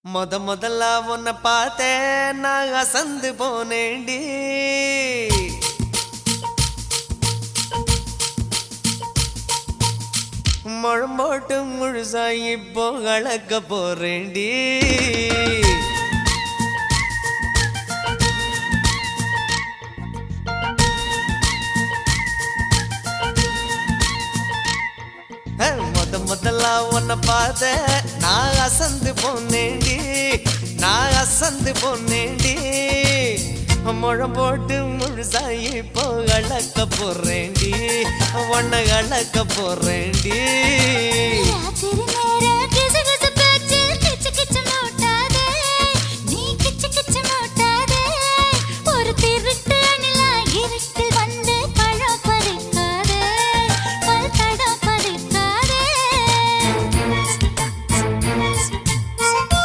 முதல்ல உன்னை பார்த்தேன் நான் அசந்து போனேண்டி. முழம்போட்டு முழுசா இப்போ கலக்க போறேண்டி. முதல்ல உன்னை பார்த்தேன் நான் அசந்து போனேண்டி. நான் அசந்து போனேண்டி. முழம் போட்டு முழுசாயி இப்போ கலக்க போறேண்டி. உன்னை கலக்க போறேண்டி.